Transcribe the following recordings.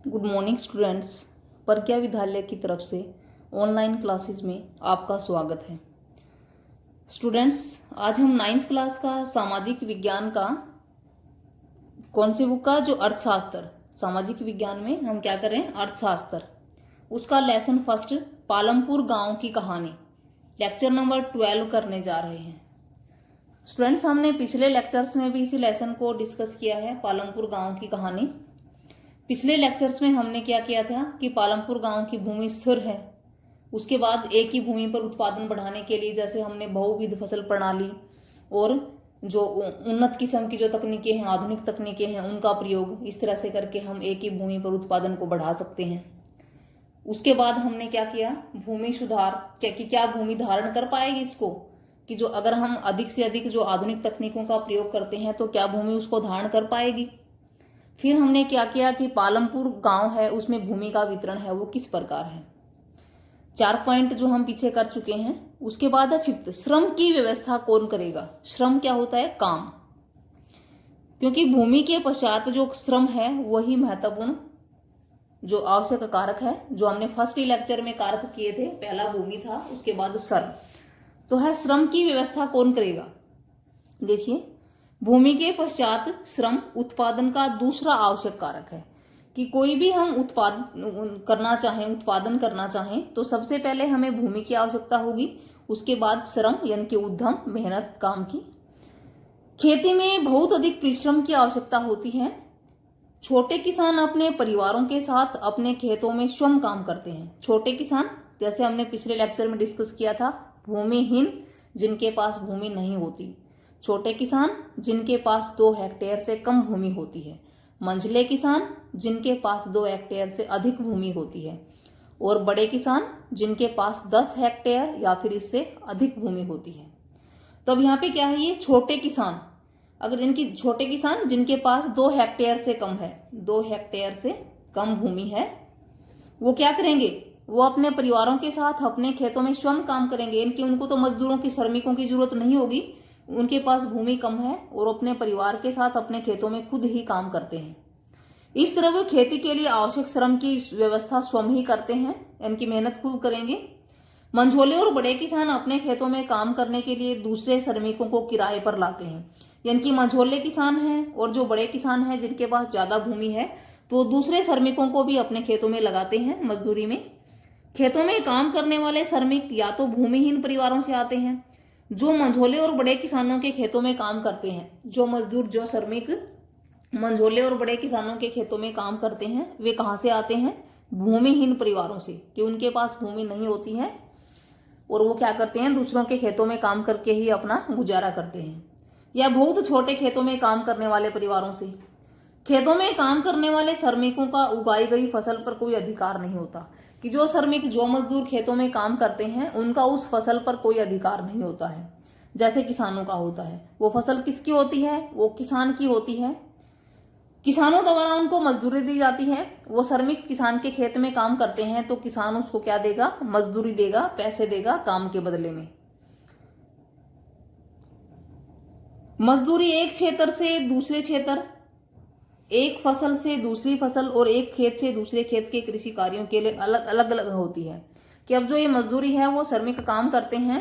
Good morning students. प्रज्ञा विद्यालय की तरफ से ऑनलाइन क्लासेस में आपका स्वागत है। स्टूडेंट्स, आज हम 9th क्लास का सामाजिक विज्ञान का कौन सी बुक का जो अर्थशास्त्र, सामाजिक विज्ञान में हम क्या करें, अर्थशास्त्र, उसका लेसन फर्स्ट पालमपुर गांव की कहानी लेक्चर नंबर 12 करने जा रहे हैं। स्टूडेंट्स, हमने पिछले लेक्चर्स में भी इसी लेसन को डिस्कस किया है, पालमपुर गांव की कहानी। पिछले लेक्चर्स में हमने क्या किया था कि पालमपुर गांव की भूमि स्थिर है, उसके बाद एक ही भूमि पर उत्पादन बढ़ाने के लिए जैसे हमने बहुविध फसल प्रणाली और जो उन्नत किस्म की जो तकनीकें हैं, आधुनिक तकनीकें हैं, उनका प्रयोग इस तरह से करके हम एक ही भूमि पर उत्पादन को बढ़ा सकते हैं। उसके बाद हमने क्या किया, भूमि सुधार, क्या भूमि धारण कर पाएगी इसको, कि जो अगर हम अधिक से अधिक जो आधुनिक तकनीकों का प्रयोग करते हैं तो क्या भूमि उसको धारण कर पाएगी। फिर हमने क्या किया कि पालमपुर गांव है उसमें भूमि का वितरण है वो किस प्रकार है। 4 पॉइंट जो हम पीछे कर चुके हैं। उसके बाद है 5th, श्रम की व्यवस्था कौन करेगा। श्रम क्या होता है, काम, क्योंकि भूमि के पश्चात जो श्रम है वही महत्वपूर्ण जो आवश्यक कारक है, जो हमने फर्स्ट ही लेक्चर में कारक किए थे। पहला भूमि था, उसके बाद श्रम, तो है श्रम की व्यवस्था कौन करेगा। देखिए, भूमि के पश्चात श्रम उत्पादन का दूसरा आवश्यक कारक है कि कोई भी हम उत्पादन करना चाहें तो सबसे पहले हमें भूमि की आवश्यकता होगी, उसके बाद श्रम यानी कि उद्यम, मेहनत, काम की। खेती में बहुत अधिक परिश्रम की आवश्यकता होती है। छोटे किसान अपने परिवारों के साथ अपने खेतों में श्रम काम करते हैं। छोटे किसान, जैसे हमने पिछले लेक्चर में डिस्कस किया था, भूमिहीन, जिनके पास भूमि नहीं होती। छोटे किसान जिनके पास 2 हेक्टेयर से कम भूमि होती है। मंझले किसान जिनके पास 2 हेक्टेयर से अधिक भूमि होती है। और बड़े किसान जिनके पास 10 हेक्टेयर या फिर इससे अधिक भूमि होती है। तो अब यहाँ पे क्या है, ये छोटे किसान, अगर इनकी छोटे किसान जिनके पास 2 हेक्टेयर से कम है, 2 हेक्टेयर से कम भूमि है, वो क्या करेंगे, वो अपने परिवारों के साथ अपने खेतों में श्रम काम करेंगे। इनकी उनको तो मजदूरों की, श्रमिकों की जरूरत नहीं होगी, उनके पास भूमि कम है और अपने परिवार के साथ अपने खेतों में खुद ही काम करते हैं। इस तरह वे खेती के लिए आवश्यक श्रम की व्यवस्था स्वयं ही करते हैं, इनकी मेहनत खुद करेंगे। मंझोले और बड़े किसान अपने खेतों में काम करने के लिए दूसरे श्रमिकों को किराए पर लाते हैं। यानी कि मंझोले किसान हैं और जो बड़े किसान हैं जिनके पास ज्यादा भूमि है, तो दूसरे श्रमिकों को भी अपने खेतों में लगाते हैं मजदूरी में। खेतों में काम करने वाले श्रमिक या तो भूमिहीन परिवारों से आते हैं। जो मंझोले और बड़े किसानों के खेतों में काम करते हैं, जो मजदूर, जो श्रमिक मंझोले और बड़े किसानों के खेतों में काम करते हैं, वे कहाँ से आते हैं, भूमिहीन परिवारों से, कि उनके पास भूमि नहीं होती है और वो क्या करते हैं, दूसरों के खेतों में काम करके ही अपना गुजारा करते हैं। या बहुत छोटे खेतों में काम करने वाले परिवारों से। खेतों में काम करने वाले श्रमिकों का उगाई गई फसल पर कोई अधिकार नहीं होता, कि जो श्रमिक, जो मजदूर खेतों में काम करते हैं, उनका उस फसल पर कोई अधिकार नहीं होता है, जैसे किसानों का होता है। वो फसल किसकी होती है, वो किसान की होती है। किसानों द्वारा उनको मजदूरी दी जाती है। वो श्रमिक किसान के खेत में काम करते हैं तो किसान उसको क्या देगा, मजदूरी देगा, पैसे देगा काम के बदले में। मजदूरी एक क्षेत्र से दूसरे क्षेत्र, एक फसल से दूसरी फसल और एक खेत से दूसरे खेत के कृषि कार्यों के लिए अलग अलग होती है। कि अब जो ये मजदूरी है वो श्रमिक काम करते हैं,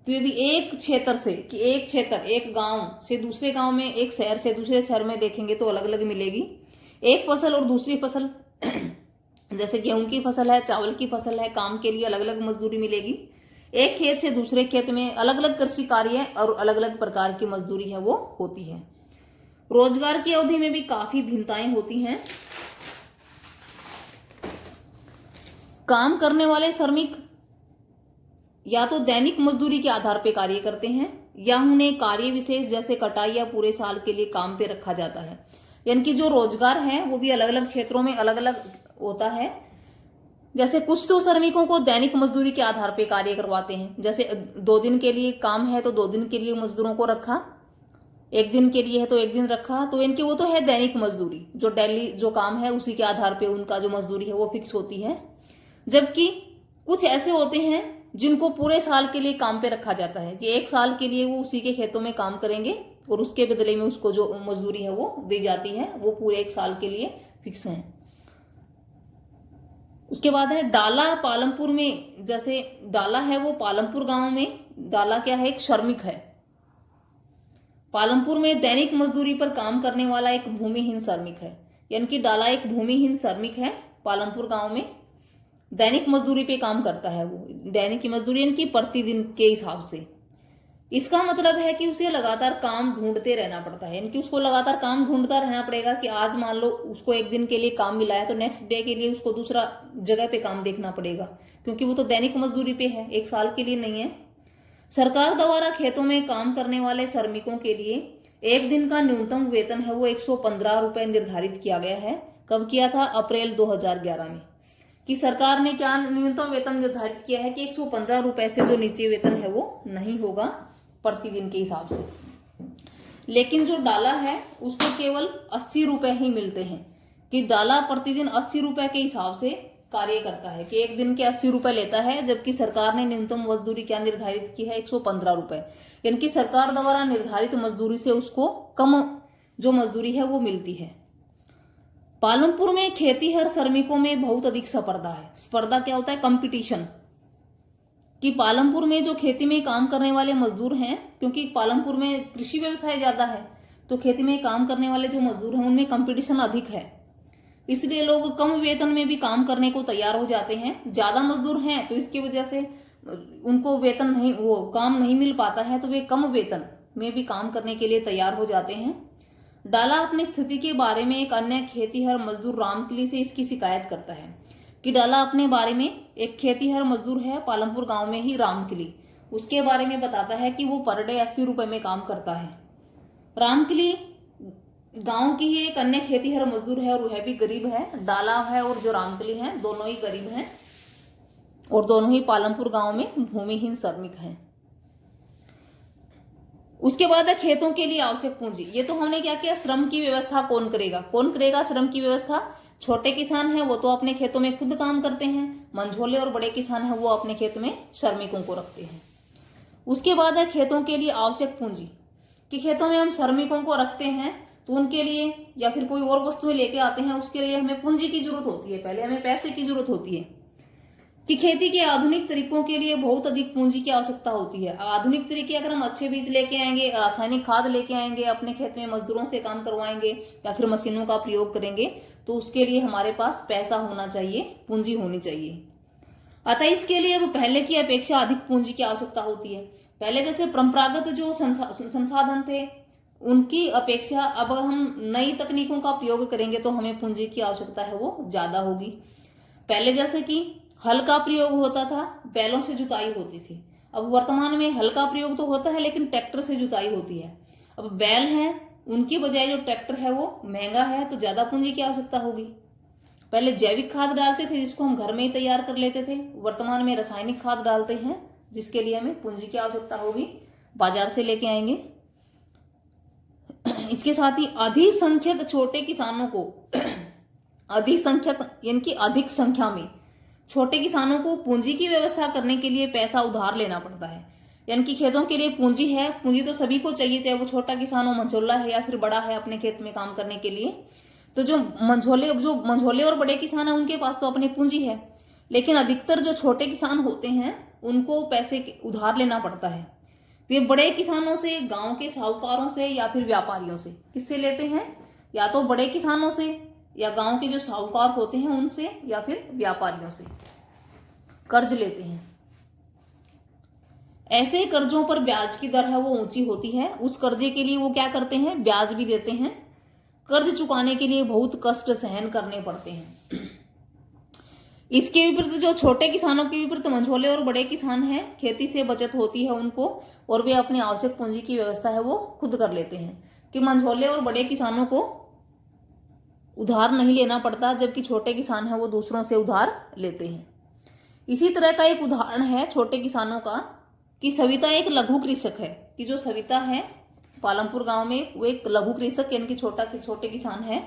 तो ये भी एक क्षेत्र से, कि एक क्षेत्र, एक गांव से दूसरे गांव में, एक शहर से दूसरे शहर में देखेंगे तो अलग अलग मिलेगी। एक फसल और दूसरी फसल जैसे गेहूं की फसल है, चावल की फसल है, काम के लिए अलग अलग मजदूरी मिलेगी। एक खेत से दूसरे खेत में अलग अलग कृषि कार्य और अलग अलग प्रकार की मजदूरी है वो होती है। रोजगार की अवधि में भी काफी भिन्नताएं होती हैं। काम करने वाले श्रमिक या तो दैनिक मजदूरी के आधार पर कार्य करते हैं, या उन्हें कार्य विशेष जैसे कटाई या पूरे साल के लिए काम पे रखा जाता है। यानी कि जो रोजगार है वो भी अलग अलग क्षेत्रों में अलग अलग होता है। जैसे कुछ तो श्रमिकों को दैनिक मजदूरी के आधार पर कार्य करवाते हैं, जैसे 2 दिन के लिए काम है तो 2 दिन के लिए मजदूरों को रखा, 1 दिन के लिए है तो 1 दिन रखा, तो इनकी वो तो है दैनिक मजदूरी, जो डेली जो काम है उसी के आधार पे उनका जो मजदूरी है वो फिक्स होती है। जबकि कुछ ऐसे होते हैं जिनको पूरे साल के लिए काम पे रखा जाता है, कि 1 साल के लिए वो उसी के खेतों में काम करेंगे और उसके बदले में उसको जो मजदूरी है वो दी जाती है, वो पूरे 1 साल के लिए फिक्स है। उसके बाद है डाला पालमपुर में, जैसे डाला है वो पालमपुर गांव में, डाला क्या है, एक श्रमिक है। पालमपुर में दैनिक मजदूरी पर काम करने वाला एक भूमिहीन श्रमिक है, यानी कि डाला एक भूमिहीन श्रमिक है। पालमपुर गांव में दैनिक मजदूरी पे काम करता है वो, दैनिक की मजदूरी यानी कि प्रतिदिन के हिसाब से। इसका मतलब है कि उसे लगातार काम ढूंढते रहना पड़ता है, यानी कि उसको लगातार काम ढूंढता रहना पड़ेगा कि आज मान लो उसको एक दिन के लिए काम मिला है तो नेक्स्ट डे के लिए उसको दूसरा जगह पे काम देखना पड़ेगा, क्योंकि वो तो दैनिक मजदूरी पे है, एक साल के लिए नहीं है। सरकार द्वारा खेतों में काम करने वाले श्रमिकों के लिए एक दिन का न्यूनतम वेतन है वो 115 रुपए निर्धारित किया गया है। कब किया था? अप्रैल 2011 में। कि सरकार ने क्या न्यूनतम वेतन निर्धारित किया है कि 115 रुपए से जो नीचे वेतन है वो नहीं होगा प्रतिदिन के हिसाब से। लेकिन जो डाला है उसको केवल 80 रुपए ही मिलते हैं, कि डाला प्रतिदिन 80 रुपए के हिसाब से कार्य करता है, कि एक दिन के 80 रुपए लेता है, जबकि सरकार ने न्यूनतम मजदूरी क्या निर्धारित की है? 115 रुपए। यानी कि सरकार द्वारा निर्धारित मजदूरी से उसको कम जो मजदूरी है वो मिलती है। पालमपुर में खेतीहर श्रमिकों में बहुत अधिक स्पर्धा है। स्पर्धा क्या होता है? कंपटीशन। कि पालमपुर में जो खेती में काम करने वाले मजदूर हैं, क्योंकि पालमपुर में कृषि व्यवसाय ज्यादा है, तो खेती में काम करने वाले जो मजदूर हैं उनमें कंपटीशन अधिक है, इसलिए लोग कम वेतन में भी काम करने को तैयार हो जाते हैं। ज्यादा मजदूर हैं तो इसकी वजह से उनको वेतन नहीं, वो काम नहीं मिल पाता है, तो वे कम वेतन में भी काम करने के लिए तैयार हो जाते हैं। डाला अपनी स्थिति के बारे में एक अन्य खेतीहर मजदूर रामकिली से इसकी शिकायत करता है, कि डाला अपने बारे में, एक खेतीहर मजदूर है पालमपुर गांव में ही रामकिली, उसके बारे में बताता है कि वो पर डे 80 रुपए में काम करता है। रामकिली गांव की ही एक अन्य खेतीहर मजदूर है और वह भी गरीब है। डाला है और जो रामकिली है दोनों ही गरीब हैं और दोनों ही पालमपुर गांव में भूमिहीन श्रमिक हैं। उसके बाद है खेतों के लिए आवश्यक पूंजी। ये तो हमने क्या किया, श्रम की व्यवस्था कौन करेगा? कौन करेगा श्रम की व्यवस्था? छोटे किसान हैं वो तो अपने खेतों में खुद काम करते हैं, मंझोले और बड़े किसान हैं वो अपने खेत में श्रमिकों को रखते हैं। उसके बाद है खेतों के लिए आवश्यक पूंजी, कि खेतों में हम श्रमिकों को रखते हैं तो उनके लिए या फिर कोई और वस्तुएं लेके आते हैं, उसके लिए हमें पूंजी की जरूरत होती है, पहले हमें पैसे की जरूरत होती है। कि खेती के आधुनिक तरीकों के लिए बहुत अधिक पूंजी की आवश्यकता होती है। आधुनिक तरीके अगर हम अच्छे बीज लेके आएंगे, रासायनिक खाद लेके आएंगे, अपने खेत में मजदूरों से काम करवाएंगे या फिर मशीनों का प्रयोग करेंगे, तो उसके लिए हमारे पास पैसा होना चाहिए, पूंजी होनी चाहिए। अतः इसके लिए अब पहले की अपेक्षा अधिक पूंजी की आवश्यकता होती है। पहले जैसे परंपरागत जो संसाधन थे उनकी अपेक्षा अब हम नई तकनीकों का प्रयोग करेंगे तो हमें पूंजी की आवश्यकता है वो ज्यादा होगी। पहले जैसे कि हल का प्रयोग होता था, बैलों से जुताई होती थी। अब वर्तमान में हल का प्रयोग तो होता है लेकिन ट्रैक्टर से जुताई होती है। अब बैल हैं उनकी बजाय जो ट्रैक्टर है वो महंगा है तो ज्यादा पूंजी की आवश्यकता होगी। पहले जैविक खाद डालते थे जिसको हम घर में ही तैयार कर लेते थे, वर्तमान में रासायनिक खाद डालते हैं जिसके लिए हमें पूंजी की आवश्यकता होगी, बाजार से लेके आएंगे। इसके साथ ही अधिसंख्यक छोटे किसानों को अधिसंख्यक यानी कि अधिक संख्या में छोटे किसानों को पूंजी की व्यवस्था करने के लिए पैसा उधार लेना पड़ता है। यानी कि खेतों के लिए पूंजी है, पूंजी तो सभी को चाहिए, चाहे वो छोटा किसान हो, मंझोला है या फिर बड़ा है, अपने खेत में काम करने के लिए। तो जो मंझोले और बड़े किसान हैं उनके पास तो अपनी पूंजी है, लेकिन अधिकतर जो छोटे किसान होते हैं उनको पैसे उधार लेना पड़ता है। वे बड़े किसानों से, गांव के साहूकारों से या फिर व्यापारियों से। किससे लेते हैं? या तो बड़े किसानों से या गांव के जो साहूकार होते हैं उनसे या फिर व्यापारियों से कर्ज लेते हैं। ऐसे कर्जों पर ब्याज की दर है वो ऊंची होती है। उस कर्जे के लिए वो क्या करते हैं? ब्याज भी देते हैं। कर्ज चुकाने के लिए बहुत कष्ट सहन करने पड़ते हैं। इसके विपरीत जो छोटे किसानों के विपरीत मंझोले और बड़े किसान हैं, खेती से बचत होती है उनको और वे अपनी आवश्यक पूंजी की व्यवस्था है वो खुद कर लेते हैं। कि मंझोले और बड़े किसानों को उधार नहीं लेना पड़ता, जबकि छोटे किसान हैं वो दूसरों से उधार लेते हैं। इसी तरह का एक उदाहरण है छोटे किसानों का, कि सविता एक लघु कृषक है। कि जो सविता है पालमपुर गांव में वो एक लघु कृषक यानी कि छोटे किसान है।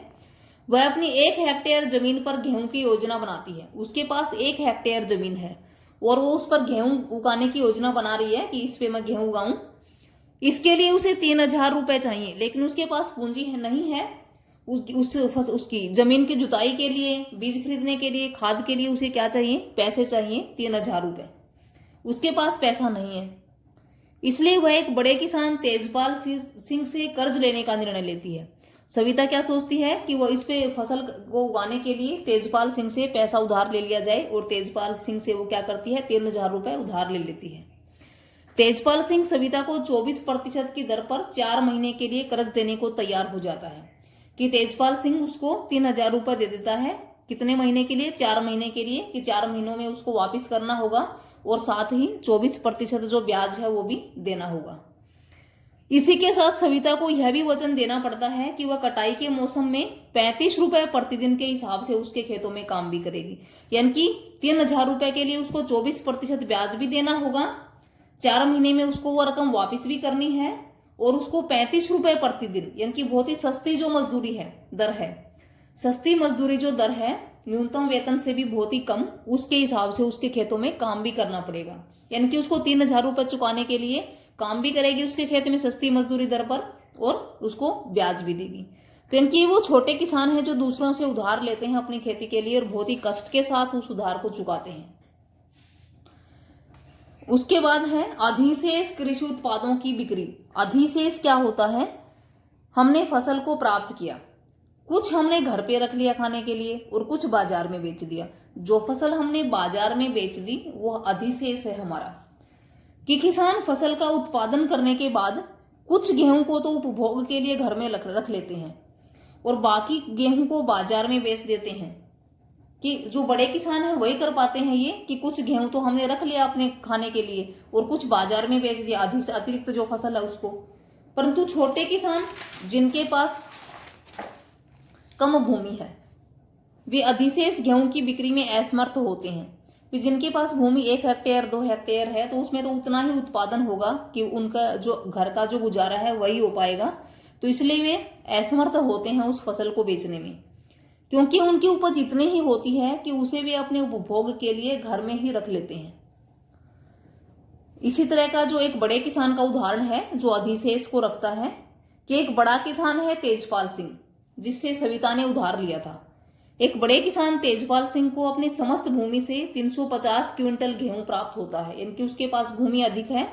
वह अपनी 1 हेक्टेयर जमीन पर गेहूं की योजना बनाती है। उसके पास 1 हेक्टेयर जमीन है और वो उस पर गेहूं उगाने की योजना बना रही है कि इस पे मैं गेहूं उगाऊं। इसके लिए उसे 3000 रुपए चाहिए, लेकिन उसके पास पूंजी नहीं है। उसकी जमीन की जुताई के लिए, बीज खरीदने के लिए, खाद के लिए उसे क्या चाहिए, पैसे चाहिए 3,000 रुपए। उसके पास पैसा नहीं है, इसलिए वह एक बड़े किसान तेजपाल सिंह से कर्ज लेने का निर्णय लेती है। सविता क्या सोचती है कि वो इस पे फसल को उगाने के लिए तेजपाल सिंह से पैसा उधार ले लिया जाए, और तेजपाल सिंह से वो क्या करती है, 3,000 रुपए उधार ले लेती है। तेजपाल सिंह सविता को 24% की दर पर 4 महीने के लिए कर्ज देने को तैयार हो जाता है, कि तेजपाल सिंह उसको 3,000 रुपए दे देता है। कितने महीने के लिए, 4 महीने के लिए, कि 4 महीनों में उसको वापस करना होगा, और साथ ही 24% जो ब्याज है वो भी देना होगा। इसी के साथ सविता को यह भी वचन देना पड़ता है कि वह कटाई के मौसम में 35 रुपए प्रतिदिन के हिसाब से उसके खेतों में काम भी करेगी। यानी कि 3,000 रुपए के लिए उसको 24% ब्याज भी देना होगा, 4 महीने में उसको वो रकम वापस भी करनी है, और उसको 35 रुपए प्रतिदिन, यानी कि बहुत ही सस्ती जो मजदूरी है, दर है, सस्ती मजदूरी जो दर है, न्यूनतम वेतन से भी बहुत ही कम, उसके हिसाब से उसके खेतों में काम भी करना पड़ेगा। यानी कि उसको 3,000 रुपए चुकाने के लिए काम भी करेगी उसके खेत में सस्ती मजदूरी दर पर, और उसको ब्याज भी देगी। तो इनकी वो छोटे किसान हैं जो दूसरों से उधार लेते हैं अपनी खेती के लिए, और बहुत ही कष्ट के साथ उस उधार को चुकाते हैं। उसके बाद है अधिशेष कृषि उत्पादों की बिक्री। अधिशेष क्या होता है, हमने फसल को प्राप्त किया, कुछ हमने घर पे रख लिया खाने के लिए, और कुछ बाजार में बेच दिया। जो फसल हमने बाजार में बेच दी वो अधिशेष है हमारा। कि किसान फसल का उत्पादन करने के बाद कुछ गेहूं को तो उपभोग के लिए घर में रख लेते हैं, और बाकी गेहूं को बाजार में बेच देते हैं। कि जो बड़े किसान हैं वही कर पाते हैं ये, कि कुछ गेहूं तो हमने रख लिया अपने खाने के लिए, और कुछ बाजार में बेच दिया, आधी से अतिरिक्त जो फसल है उसको। परंतु छोटे किसान जिनके पास कम भूमि है, वे अधिशेष गेहूं की बिक्री में असमर्थ होते हैं। कि जिनके पास भूमि 1 हेक्टेयर 2 हेक्टेयर है, तो उसमें तो उतना ही उत्पादन होगा कि उनका जो घर का जो गुजारा है वही हो पाएगा। तो इसलिए वे असमर्थ होते हैं उस फसल को बेचने में, क्योंकि उनकी उपज इतनी ही होती है कि उसे वे अपने उपभोग के लिए घर में ही रख लेते हैं। इसी तरह का जो एक बड़े किसान का उदाहरण है जो अधिशेष को रखता है, कि एक बड़ा किसान है तेजपाल सिंह, जिससे सविता ने उधार लिया था। एक बड़े किसान तेजपाल सिंह को अपनी समस्त भूमि से 350 क्विंटल गेहूं प्राप्त होता है, यानी कि उसके पास भूमि अधिक है,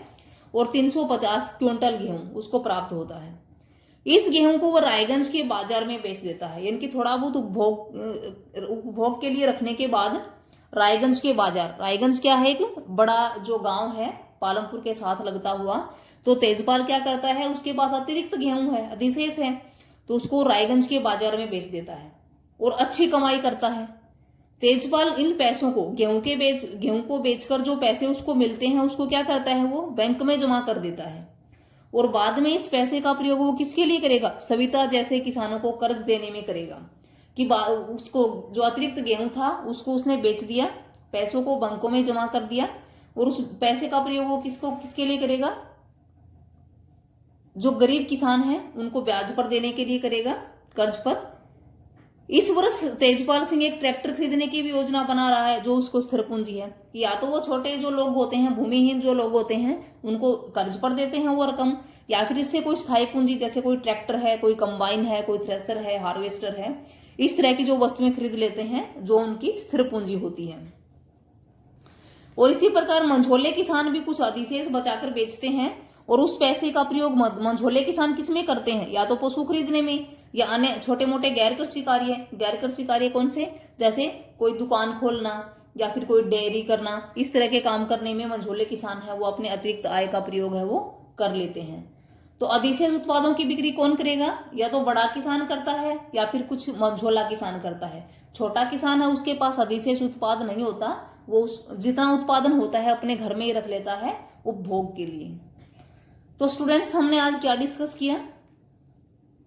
और 350 क्विंटल गेहूं उसको प्राप्त होता है। इस गेहूं को वह रायगंज के बाजार में बेच देता है, यानी कि थोड़ा बहुत उपभोग के लिए रखने के बाद रायगंज के बाजार, रायगंज क्या है, एक बड़ा जो गांव है पालमपुर के साथ लगता हुआ। तो तेजपाल क्या करता है, उसके पास अतिरिक्त गेहूं है, अधिशेष है, तो उसको रायगंज के बाजार में बेच देता है और अच्छी कमाई करता है। तेजपाल इन पैसों को गेहूं को बेचकर जो पैसे उसको मिलते हैं उसको क्या करता है, वो बैंक में जमा कर देता है, और बाद में इस पैसे का प्रयोग वो किसके लिए करेगा, सविता जैसे किसानों को कर्ज देने में करेगा। कि उसको जो अतिरिक्त गेहूं था उसको उसने बेच दिया, पैसों को बैंकों में जमा कर दिया, और उस पैसे का प्रयोग वो किसके लिए करेगा, जो गरीब किसान हैं उनको ब्याज पर देने के लिए करेगा, कर्ज पर। इस वर्ष तेजपाल सिंह एक ट्रैक्टर खरीदने की भी योजना बना रहा है, जो उसको स्थिर पूंजी है। या तो वो छोटे जो लोग होते हैं, भूमिहीन जो लोग होते हैं, उनको कर्ज पर देते हैं वो रकम, या फिर इससे कोई स्थायी पूंजी, जैसे कोई ट्रैक्टर है, कोई कंबाइन है, कोई थ्रेसर है, हार्वेस्टर है, इस तरह की जो वस्तुएं खरीद लेते हैं जो उनकी स्थिर पूंजी होती है। और इसी प्रकार मंझोले किसान भी कुछ अधिशेष बचाकर बेचते हैं, और उस पैसे का प्रयोग मंझोले किसान किसमें करते हैं, या तो पशु खरीदने में, या अन्य छोटे मोटे गैर कृषि कार्य कौन से, जैसे कोई दुकान खोलना या फिर कोई डेयरी करना, इस तरह के काम करने में मंझोले किसान है वो अपने अतिरिक्त आय का प्रयोग है वो कर लेते हैं। तो अधिशेष उत्पादों की बिक्री कौन करेगा, या तो बड़ा किसान करता है या फिर कुछ मंझोला किसान करता है। छोटा किसान है उसके पास अधिशेष उत्पाद नहीं होता, वो जितना उत्पादन होता है अपने घर में ही रख लेता है उपभोग के लिए। तो स्टूडेंट्स, हमने आज क्या डिस्कस किया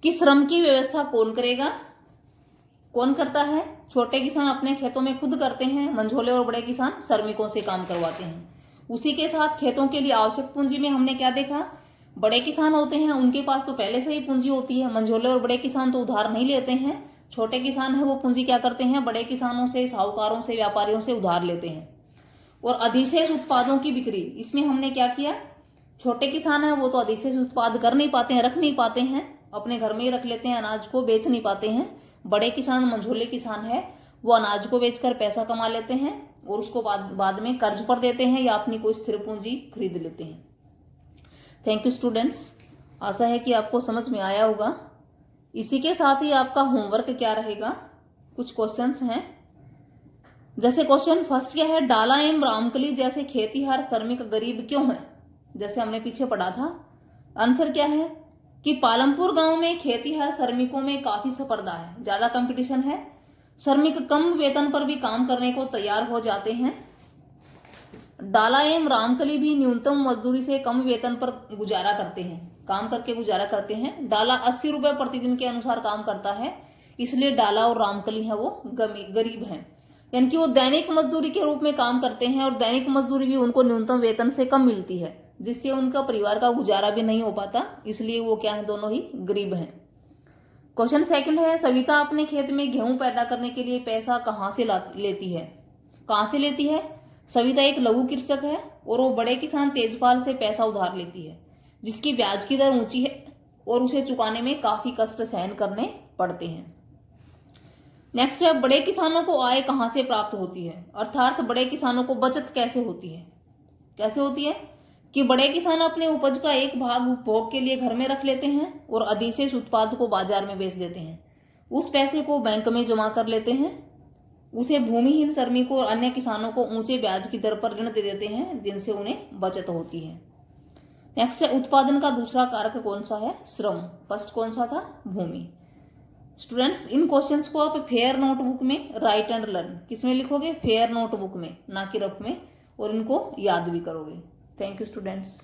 कि श्रम की व्यवस्था कौन करेगा, कौन करता है। छोटे किसान अपने खेतों में खुद करते हैं, मंझोले और बड़े किसान श्रमिकों से काम करवाते हैं। उसी के साथ खेतों के लिए आवश्यक पूंजी में हमने क्या देखा, बड़े किसान होते हैं उनके पास तो पहले से ही पूंजी होती है, मंझोले और बड़े किसान तो उधार नहीं लेते हैं। छोटे किसान है वो पूंजी क्या करते हैं, बड़े किसानों से, साहूकारों से, व्यापारियों से उधार लेते हैं। और अधिशेष उत्पादों की बिक्री, इसमें हमने क्या किया, छोटे किसान है वो तो अधिशेष उत्पाद कर नहीं पाते हैं, रख नहीं पाते हैं, अपने घर में ही रख लेते हैं, अनाज को बेच नहीं पाते हैं। बड़े किसान, मंझोले किसान है, वो अनाज को बेचकर पैसा कमा लेते हैं और उसको बाद में कर्ज पर देते हैं या अपनी कोई स्थिर पूंजी खरीद लेते हैं। थैंक यू स्टूडेंट्स, आशा है कि आपको समझ में आया होगा। इसी के साथ ही आपका होमवर्क क्या रहेगा, कुछ क्वेश्चंस हैं। जैसे क्वेश्चन फर्स्ट क्या है, डाला एवं रामकली जैसे खेतीहर श्रमिक गरीब क्यों है? जैसे हमने पीछे पढ़ा था। आंसर क्या है कि पालमपुर गांव में खेतीहर श्रमिकों में काफी स्पर्धा है, ज्यादा कंपटीशन है। श्रमिक कम वेतन पर भी काम करने को तैयार हो जाते हैं। डाला एवं रामकली भी न्यूनतम मजदूरी से कम वेतन पर गुजारा करते हैं, काम करके गुजारा करते हैं। डाला 80 रुपए प्रतिदिन के अनुसार काम करता है, इसलिए डाला और रामकली है वो गरीब हैं। यानी कि वो दैनिक मजदूरी के रूप में काम करते हैं और दैनिक मजदूरी भी उनको न्यूनतम वेतन से कम मिलती है, जिससे उनका परिवार का गुजारा भी नहीं हो पाता, इसलिए वो क्या है, दोनों ही गरीब हैं। क्वेश्चन सेकंड है, सविता अपने खेत में गेहूं पैदा करने के लिए पैसा कहां से लेती है? कहां से लेती है? सविता एक लघु कृषक है और वो बड़े किसान तेजपाल से पैसा उधार लेती है, जिसकी ब्याज की दर ऊंची है और उसे चुकाने में काफी कष्ट सहन करने पड़ते हैं। नेक्स्ट है, बड़े किसानों को आय कहां से प्राप्त होती है? अर्थात बड़े किसानों को बचत कैसे होती है? कैसे होती है कि बड़े किसान अपने उपज का एक भाग उपभोग के लिए घर में रख लेते हैं और अधिशेष उत्पाद को बाजार में बेच देते हैं। उस पैसे को बैंक में जमा कर लेते हैं, उसे भूमिहीन श्रमिकों और अन्य किसानों को ऊंचे ब्याज की दर पर ऋण दे देते हैं, जिनसे उन्हें बचत होती है। नेक्स्ट है, उत्पादन का दूसरा कारक कौन सा है? श्रम। फर्स्ट कौन सा था? भूमि। स्टूडेंट्स, इन क्वेश्चंस को आप फेयर नोटबुक में राइट एंड लर्न किसमें लिखोगे? फेयर नोटबुक में, ना कि रफ में, और इनको याद भी करोगे। Thank you students.